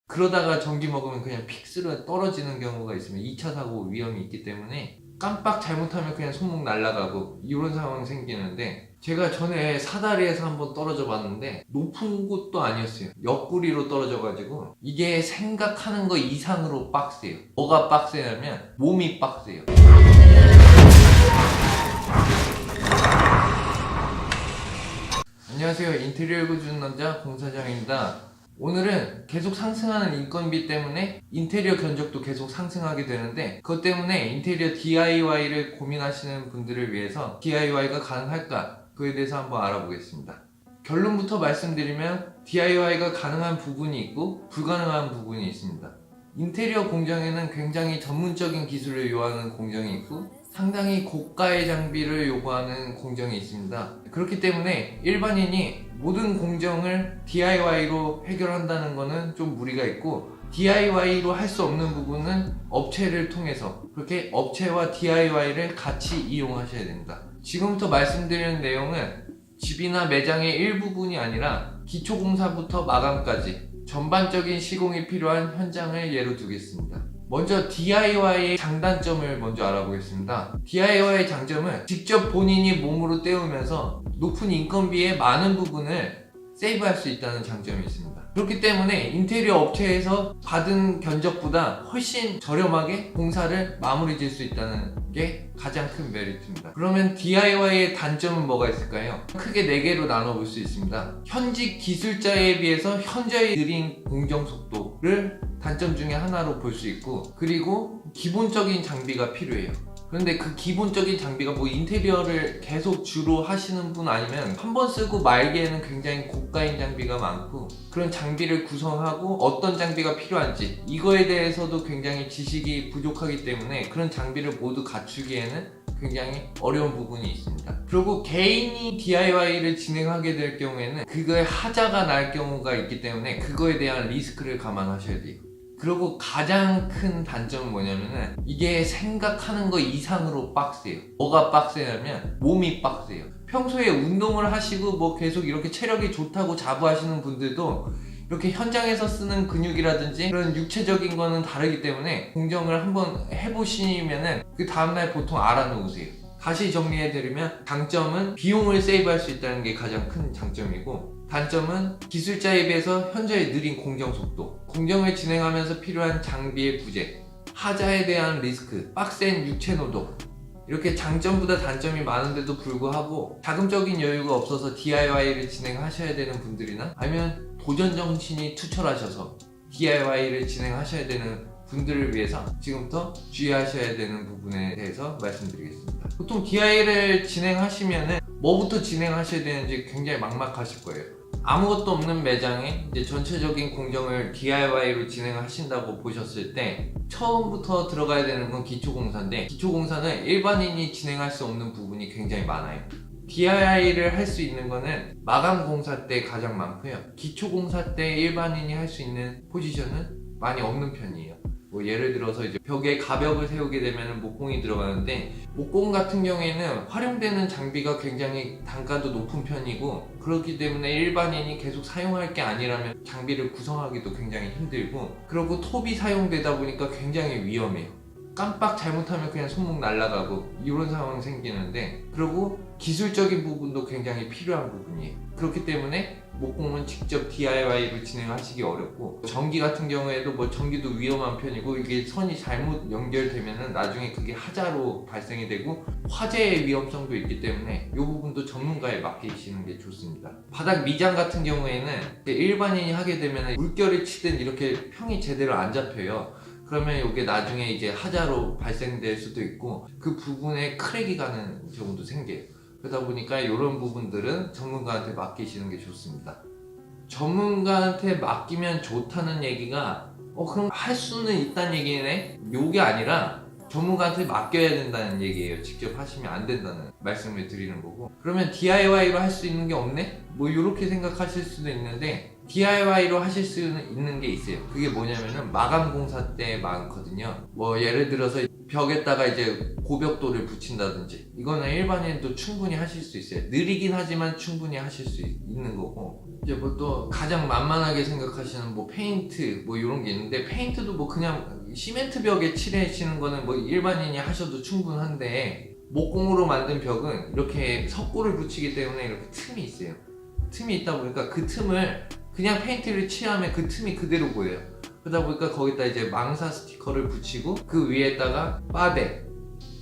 그러다가 전기 먹으면 그냥 픽스로 떨어지는 경우가 있으면 2차 사고 위험이 있기 때문에 깜빡 잘못하면 그냥 손목 날아가고 이런 상황이 생기는데, 제가 전에 사다리에서 한번 떨어져 봤는데 높은 곳도 아니었어요. 옆구리로 떨어져 가지고 이게 생각하는 거 이상으로 빡세요. 뭐가 빡세냐면 몸이 빡세요. 안녕하세요. 인테리어 읽어주는 남자 공사장입니다. 오늘은 계속 상승하는 인건비 때문에 인테리어 견적도 계속 상승하게 되는데, 그것 때문에 인테리어 DIY를 고민하시는 분들을 위해서 DIY가 가능할까? 그에 대해서 한번 알아보겠습니다. 결론부터 말씀드리면 DIY가 가능한 부분이 있고 불가능한 부분이 있습니다. 인테리어 공정에는 굉장히 전문적인 기술을 요하는 공정이 있고 상당히 고가의 장비를 요구하는 공정이 있습니다. 그렇기 때문에 일반인이 모든 공정을 DIY로 해결한다는 것은 좀 무리가 있고, DIY로 할 수 없는 부분은 업체를 통해서, 그렇게 업체와 DIY를 같이 이용하셔야 됩니다. 지금부터 말씀드리는 내용은 집이나 매장의 일부분이 아니라 기초공사부터 마감까지 전반적인 시공이 필요한 현장을 예로 두겠습니다. 먼저 DIY의 장단점을 먼저 알아보겠습니다. DIY의 장점은 직접 본인이 몸으로 때우면서 높은 인건비의 많은 부분을 세이브할 수 있다는 장점이 있습니다. 그렇기 때문에 인테리어 업체에서 받은 견적보다 훨씬 저렴하게 공사를 마무리 지을 수 있다는 게 가장 큰 메리트입니다. 그러면 DIY의 단점은 뭐가 있을까요? 크게 4개로 나눠볼 수 있습니다. 현직 기술자에 비해서 현저히 느린 공정 속도를 단점 중에 하나로 볼 수 있고, 그리고 기본적인 장비가 필요해요. 그런데 그 기본적인 장비가 뭐 인테리어를 계속 주로 하시는 분 아니면 한 번 쓰고 말기에는 굉장히 고가인 장비가 많고, 그런 장비를 구성하고 어떤 장비가 필요한지 이거에 대해서도 굉장히 지식이 부족하기 때문에 그런 장비를 모두 갖추기에는 굉장히 어려운 부분이 있습니다. 그리고 개인이 DIY를 진행하게 될 경우에는 그거에 하자가 날 경우가 있기 때문에 그거에 대한 리스크를 감안하셔야 돼요. 그리고 가장 큰 단점은 뭐냐면은 이게 생각하는 거 이상으로 빡세요. 뭐가 빡세냐면 몸이 빡세요. 평소에 운동을 하시고 뭐 계속 이렇게 체력이 좋다고 자부하시는 분들도 이렇게 현장에서 쓰는 근육이라든지 그런 육체적인 거는 다르기 때문에 공정을 한번 해보시면은 그 다음날 보통 알아놓으세요. 다시 정리해드리면, 장점은 비용을 세이브할 수 있다는 게 가장 큰 장점이고, 단점은 기술자에 비해서 현저히 느린 공정 속도, 공정을 진행하면서 필요한 장비의 부재, 하자에 대한 리스크, 빡센 육체 노동, 이렇게 장점보다 단점이 많은데도 불구하고 자금적인 여유가 없어서 DIY를 진행하셔야 되는 분들이나 아니면 도전 정신이 투철하셔서 DIY를 진행하셔야 되는 분들을 위해서 지금부터 주의하셔야 되는 부분에 대해서 말씀드리겠습니다. 보통 DIY를 진행하시면은 뭐부터 진행하셔야 되는지 굉장히 막막하실 거예요. 아무것도 없는 매장에 이제 전체적인 공정을 DIY로 진행하신다고 보셨을 때 처음부터 들어가야 되는 건 기초공사인데, 기초공사는 일반인이 진행할 수 없는 부분이 굉장히 많아요. DIY를 할 수 있는 거는 마감공사 때 가장 많고요. 기초공사 때 일반인이 할 수 있는 포지션은 많이 없는 편이에요. 뭐 예를 들어서 이제 벽에 가벽을 세우게 되면 목공이 들어가는데, 목공 같은 경우에는 활용되는 장비가 굉장히 단가도 높은 편이고, 그렇기 때문에 일반인이 계속 사용할 게 아니라면 장비를 구성하기도 굉장히 힘들고, 그리고 톱이 사용되다 보니까 굉장히 위험해요. 깜빡 잘못하면 그냥 손목 날아가고 이런 상황이 생기는데, 그리고 기술적인 부분도 굉장히 필요한 부분이에요. 그렇기 때문에 목공은 직접 DIY로 진행하시기 어렵고, 전기 같은 경우에도 뭐 전기도 위험한 편이고, 이게 선이 잘못 연결되면은 나중에 그게 하자로 발생이 되고 화재의 위험성도 있기 때문에 이 부분도 전문가에 맡기시는 게 좋습니다. 바닥 미장 같은 경우에는 일반인이 하게 되면 물결이 치든 이렇게 평이 제대로 안 잡혀요. 그러면 이게 나중에 이제 하자로 발생될 수도 있고 그 부분에 크랙이 가는 경우도 생겨요. 그러다 보니까 이런 부분들은 전문가한테 맡기시는 게 좋습니다. 전문가한테 맡기면 좋다는 얘기가 그럼 할 수는 있다는 얘기네? 요게 아니라 전문가한테 맡겨야 된다는 얘기예요. 직접 하시면 안 된다는 말씀을 드리는 거고, 그러면 DIY로 할 수 있는 게 없네? 뭐 이렇게 생각하실 수도 있는데, DIY로 하실 수 있는 게 있어요. 그게 뭐냐면은 마감 공사 때 많거든요. 뭐 예를 들어서 벽에다가 이제 고벽돌을 붙인다든지, 이거는 일반인도 충분히 하실 수 있어요. 느리긴 하지만 충분히 하실 수 있는 거고, 이제 뭐 또 가장 만만하게 생각하시는 뭐 페인트 뭐 이런 게 있는데, 페인트도 뭐 그냥 시멘트 벽에 칠해지는 거는 뭐 일반인이 하셔도 충분한데, 목공으로 만든 벽은 이렇게 석고를 붙이기 때문에 이렇게 틈이 있어요. 틈이 있다 보니까 그 틈을 그냥 페인트를 칠하면 그 틈이 그대로 보여요. 그러다 보니까 거기다 이제 망사 스티커를 붙이고 그 위에다가 빠데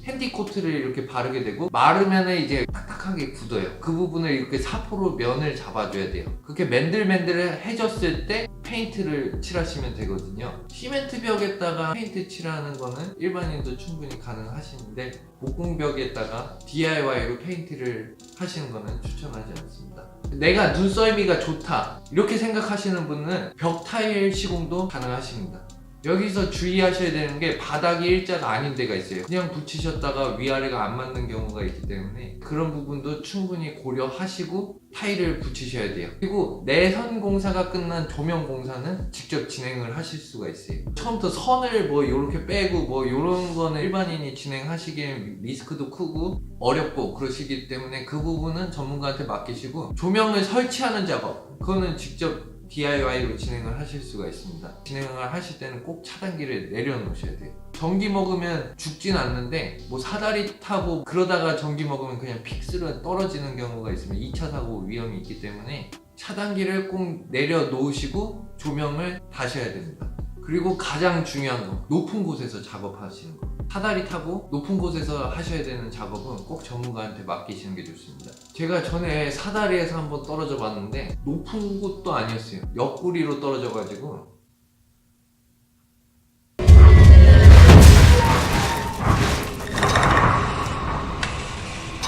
핸디코트를 이렇게 바르게 되고, 마르면은 이제 딱딱하게 굳어요. 그 부분을 이렇게 사포로 면을 잡아줘야 돼요. 그렇게 맨들맨들해졌을 때 페인트를 칠하시면 되거든요. 시멘트 벽에다가 페인트 칠하는 거는 일반인도 충분히 가능하시는데, 목공벽에다가 DIY로 페인트를 하시는 거는 추천하지 않습니다. 내가 눈썰미가 좋다 이렇게 생각하시는 분은 벽 타일 시공도 가능하십니다. 여기서 주의하셔야 되는 게, 바닥이 일자가 아닌 데가 있어요. 그냥 붙이셨다가 위아래가 안 맞는 경우가 있기 때문에 그런 부분도 충분히 고려하시고 타일을 붙이셔야 돼요. 그리고 내선 공사가 끝난 조명 공사는 직접 진행을 하실 수가 있어요. 처음부터 선을 뭐 이렇게 빼고 뭐 이런 거는 일반인이 진행하시기엔 리스크도 크고 어렵고 그러시기 때문에 그 부분은 전문가한테 맡기시고, 조명을 설치하는 작업 그거는 직접 DIY로 진행을 하실 수가 있습니다. 진행을 하실 때는 꼭 차단기를 내려놓으셔야 돼요. 전기 먹으면 죽진 않는데, 뭐 사다리 타고 그러다가 전기 먹으면 그냥 픽스로 떨어지는 경우가 있으면 2차 사고 위험이 있기 때문에 차단기를 꼭 내려놓으시고 조명을 다셔야 됩니다. 그리고 가장 중요한 거, 높은 곳에서 작업하시는 거. 사다리 타고 높은 곳에서 하셔야 되는 작업은 꼭 전문가한테 맡기시는 게 좋습니다. 제가 전에 사다리에서 한번 떨어져 봤는데 높은 곳도 아니었어요. 옆구리로 떨어져 가지고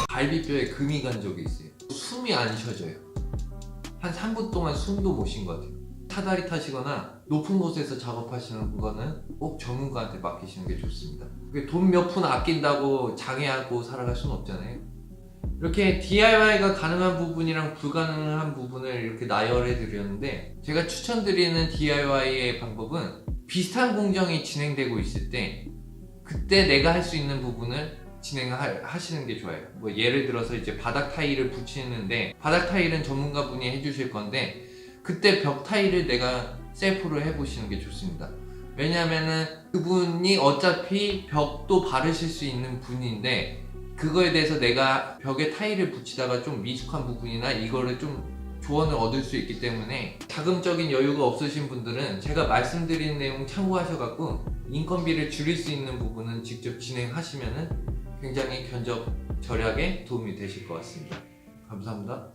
갈비뼈에 금이 간 적이 있어요. 숨이 안 쉬어져요. 한 3분 동안 숨도 못 쉰 것 같아요. 사다리 타시거나 높은 곳에서 작업하시는 거는 꼭 전문가한테 맡기시는 게 좋습니다. 돈 몇 푼 아낀다고 장애하고 살아갈 수는 없잖아요. 이렇게 DIY가 가능한 부분이랑 불가능한 부분을 이렇게 나열해 드렸는데, 제가 추천드리는 DIY의 방법은 비슷한 공정이 진행되고 있을 때 그때 내가 할 수 있는 부분을 진행하시는 게 좋아요. 뭐 예를 들어서 이제 바닥 타일을 붙이는데, 바닥 타일은 전문가분이 해주실 건데 그때 벽 타일을 내가 셀프로 해보시는 게 좋습니다. 왜냐면은 그분이 어차피 벽도 바르실 수 있는 분인데, 그거에 대해서 내가 벽에 타일을 붙이다가 좀 미숙한 부분이나 이거를 좀 조언을 얻을 수 있기 때문에, 자금적인 여유가 없으신 분들은 제가 말씀드린 내용 참고하셔갖고 인건비를 줄일 수 있는 부분은 직접 진행하시면은 굉장히 견적 절약에 도움이 되실 것 같습니다. 감사합니다.